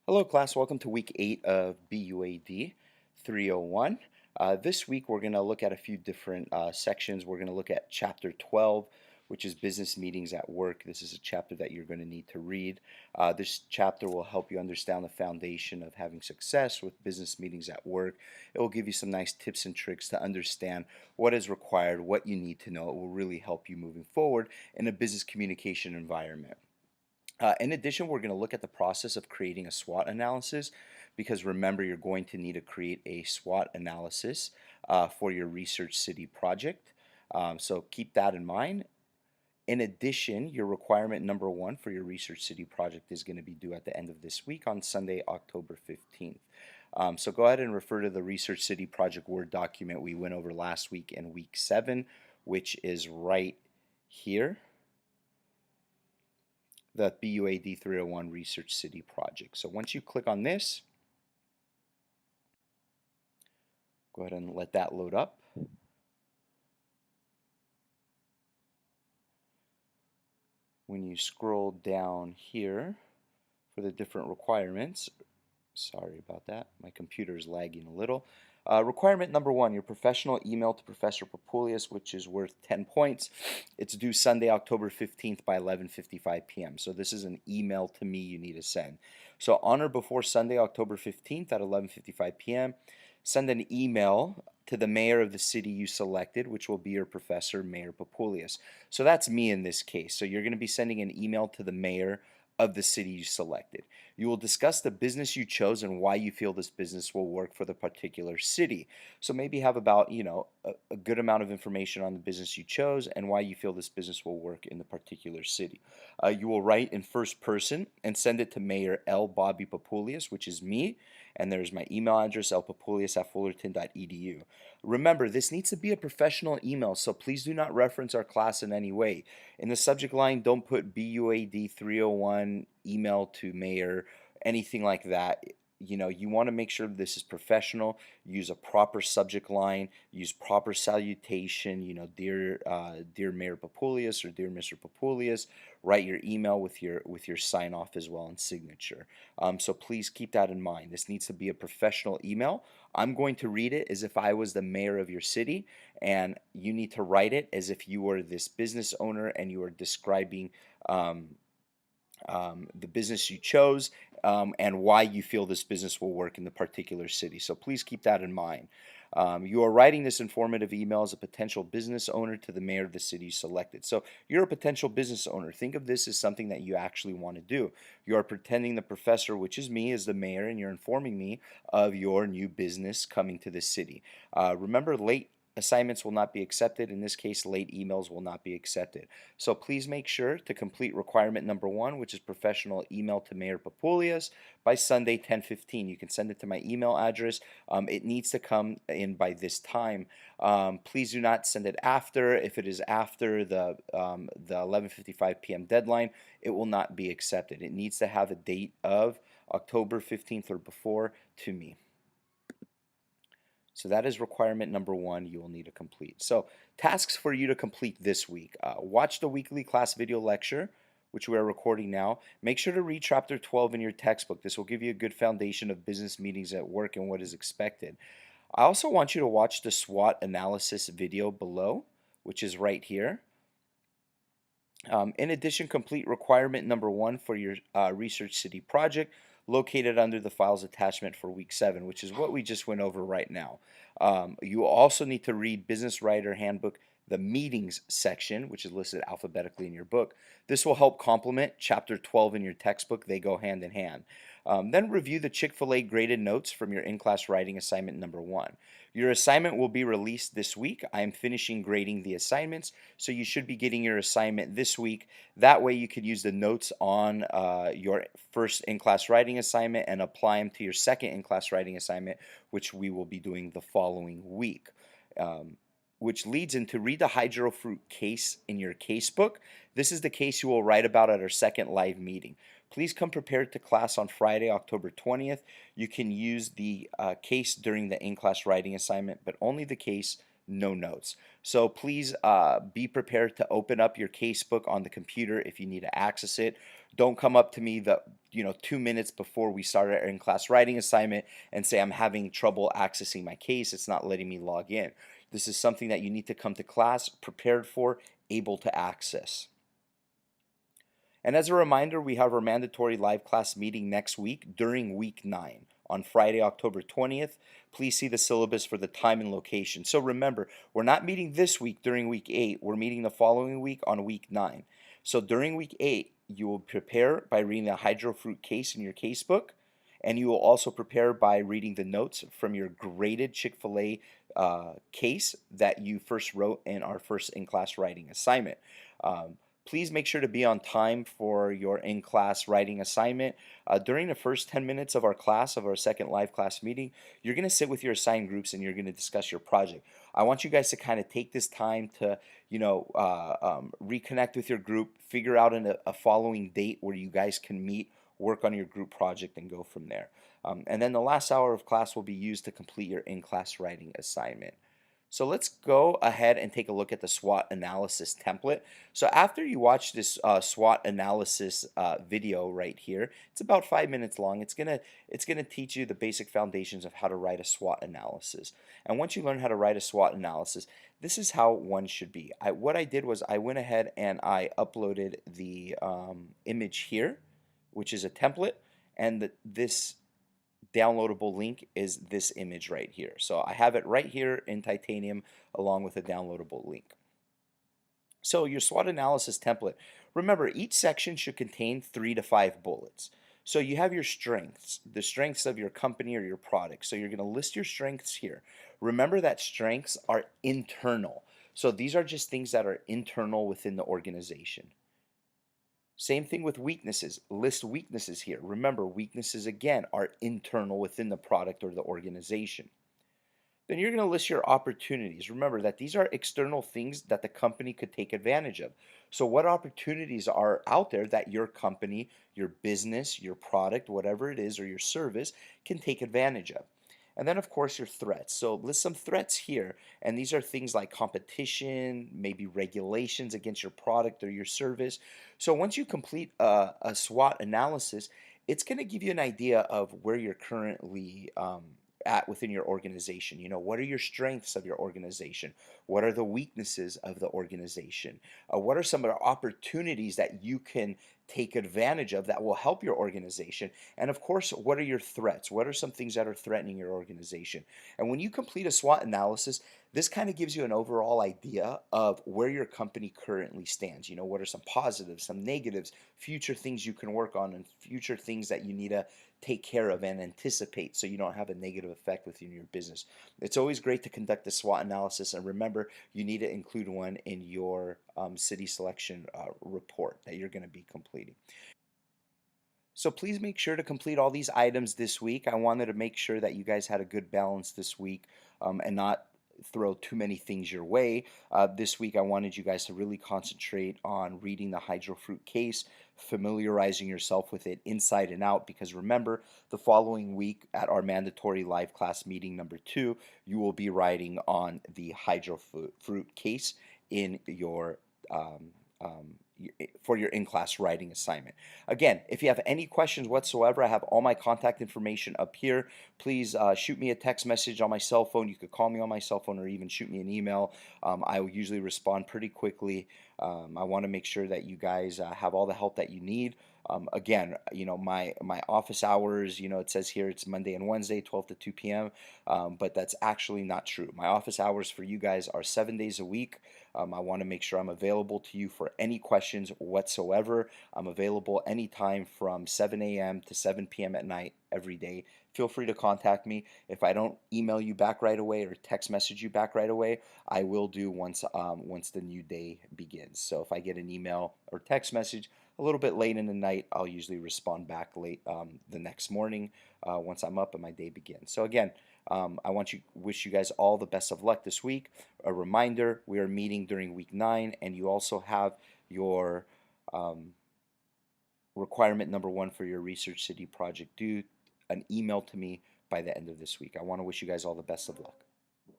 Hello class, welcome to week 8 of BUAD 301. This week we're going to look at a few different sections. We're going to look at chapter 12, which is business meetings at work. This is a chapter that you're going to need to read. This chapter will help you understand the foundation of having success with business meetings at work. It will give you some nice tips and tricks to understand what is required, what you need to know. It will really help you moving forward in a business communication environment. In addition, we're going to look at the process of creating a SWOT analysis because remember, you're going to need to create a SWOT analysis for your Research City project. So keep that in mind. In addition, your requirement number 1 for your Research City project is going to be due at the end of this week on Sunday, October 15th. So go ahead and refer to the Research City project Word document we went over last week in week 7, which is right here. The BUAD 301 Research City project. So once you click on this, go ahead and let that load up. When you scroll down here for the different requirements, sorry about that, my computer is lagging a little. Requirement number 1, your professional email to Professor Papulius, which is worth 10 points. It's due Sunday, October 15th by 11:55 p.m. So this is an email to me you need to send. So on or before Sunday, October 15th at 11:55 p.m., send an email to the mayor of the city you selected, which will be your professor, Mayor Papulius. So that's me in this case. So you're going to be sending an email to the mayor of the city you selected. You will discuss the business you chose and why you feel this business will work for the particular city. So maybe have about, a good amount of information on the business you chose and why you feel this business will work in the particular city. You will write in first person and send it to Mayor L. Bobby Papulius, which is me, and there's my email address, lpapulius@fullerton.edu. Remember, this needs to be a professional email, so please do not reference our class in any way. In the subject line, don't put BUAD 301 email to mayor, anything like that. You want to make sure this is professional. Use a proper subject line. Use proper salutation. Dear Mayor Papulius or dear Mr. Papulius. Write your email with your sign off as well and signature. So please keep that in mind. This needs to be a professional email. I'm going to read it as if I was the mayor of your city, and you need to write it as if you were this business owner and you are describing the business you chose, and why you feel this business will work in the particular city. So please keep that in mind. You are writing this informative email as a potential business owner to the mayor of the city you selected. So you're a potential business owner. Think of this as something that you actually want to do. You are pretending the professor, which is me, is the mayor, and you're informing me of your new business coming to the city. Remember, late assignments will not be accepted. In this case, late emails will not be accepted. So please make sure to complete requirement number 1, which is professional email to Mayor Papulius by Sunday 10:15. You can send it to my email address. It needs to come in by this time. Please do not send it after. If it is after the 11:55 p.m. deadline, it will not be accepted. It needs to have a date of October 15th or before to me. So that is requirement number 1 you will need to complete. So tasks for you to complete this week. Watch the weekly class video lecture, which we are recording now. Make sure to read chapter 12 in your textbook. This will give you a good foundation of business meetings at work and what is expected. I also want you to watch the SWOT analysis video below, which is right here. In addition, complete requirement number 1 for your Research City project, located under the files attachment for week 7, which is what we just went over right now. You also need to read Business Writer Handbook, the meetings section, which is listed alphabetically in your book. This will help complement chapter 12 in your textbook. They go hand in hand. Then review the Chick-fil-A graded notes from your in-class writing assignment number 1. Your assignment will be released this week. I am finishing grading the assignments, so you should be getting your assignment this week. That way you could use the notes on your first in-class writing assignment and apply them to your second in-class writing assignment, which we will be doing the following week. Which leads into read the hydrofruit case in your casebook. This is the case you will write about at our second live meeting. Please come prepared to class on Friday, October 20th. You can use the case during the in-class writing assignment, but only the case, no notes. So please be prepared to open up your casebook on the computer if you need to access it. Don't come up to me 2 minutes before we start our in-class writing assignment and say I'm having trouble accessing my case. It's not letting me log in. This is something that you need to come to class prepared for, able to access. And as a reminder, we have our mandatory live class meeting next week during week 9 on Friday, October 20th. Please see the syllabus for the time and location. So remember, we're not meeting this week during week 8. We're meeting the following week on week 9. So during week 8, you will prepare by reading the hydrofruit case in your casebook, and you will also prepare by reading the notes from your graded Chick-fil-A case that you first wrote in our first in-class writing assignment. Please make sure to be on time for your in-class writing assignment. During the first 10 minutes of our class, of our second live class meeting, you're going to sit with your assigned groups and you're going to discuss your project. I want you guys to kind of take this time to, reconnect with your group, figure out a following date where you guys can meet, work on your group project, and go from there. And then the last hour of class will be used to complete your in-class writing assignment. So let's go ahead and take a look at the SWOT analysis template. So after you watch this SWOT analysis video right here, it's about 5 minutes long. It's gonna teach you the basic foundations of how to write a SWOT analysis. And once you learn how to write a SWOT analysis, this is how one should be. What I did was I went ahead and I uploaded the image here, which is a template, and this downloadable link is this image right here. So I have it right here in titanium along with a downloadable link. So your SWOT analysis template, remember each section should contain 3 to 5 bullets. So you have your strengths, the strengths of your company or your product. So you're going to list your strengths here. Remember that strengths are internal. So these are just things that are internal within the organization. Same thing with weaknesses. List weaknesses here. Remember, weaknesses again are internal within the product or the organization. Then you're going to list your opportunities. Remember that these are external things that the company could take advantage of. So what opportunities are out there that your company, your business, your product, whatever it is, or your service can take advantage of? And then, of course, your threats. So list some threats here. And these are things like competition, maybe regulations against your product or your service. So once you complete a SWOT analysis, it's going to give you an idea of where you're currently at within your organization. What are your strengths of your organization? What are the weaknesses of the organization? What are some of the opportunities that you can take advantage of that will help your organization? And of course, what are your threats? What are some things that are threatening your organization? And when you complete a SWOT analysis, this kind of gives you an overall idea of where your company currently stands. What are some positives, some negatives, future things you can work on, and future things that you need to take care of and anticipate so you don't have a negative effect within your business. It's always great to conduct a SWOT analysis, and remember, you need to include one in your city selection report that you're going to be completing. So please make sure to complete all these items this week. I wanted to make sure that you guys had a good balance this week and not throw too many things your way. This week I wanted you guys to really concentrate on reading the hydrofruit case, familiarizing yourself with it inside and out, because remember, the following week at our mandatory live class meeting number 2, you will be writing on the hydrofruit case in your for your in-class writing assignment. Again, if you have any questions whatsoever, I have all my contact information up here. Please shoot me a text message on my cell phone. You could call me on my cell phone or even shoot me an email. I will usually respond pretty quickly. I want to make sure that you guys have all the help that you need. Again, my office hours, it says here it's Monday and Wednesday, 12 to 2 p.m., but that's actually not true. My office hours for you guys are 7 days a week. I want to make sure I'm available to you for any questions whatsoever. I'm available anytime from 7 a.m. to 7 p.m. at night every day. Feel free to contact me. If I don't email you back right away or text message you back right away, I will do once the new day begins. So if I get an email or text message a little bit late in the night, I'll usually respond back late the next morning once I'm up and my day begins. So again, I wish you guys all the best of luck this week. A reminder, we are meeting during week 9, and you also have your requirement number 1 for your Research City project due an email to me by the end of this week. I want to wish you guys all the best of luck.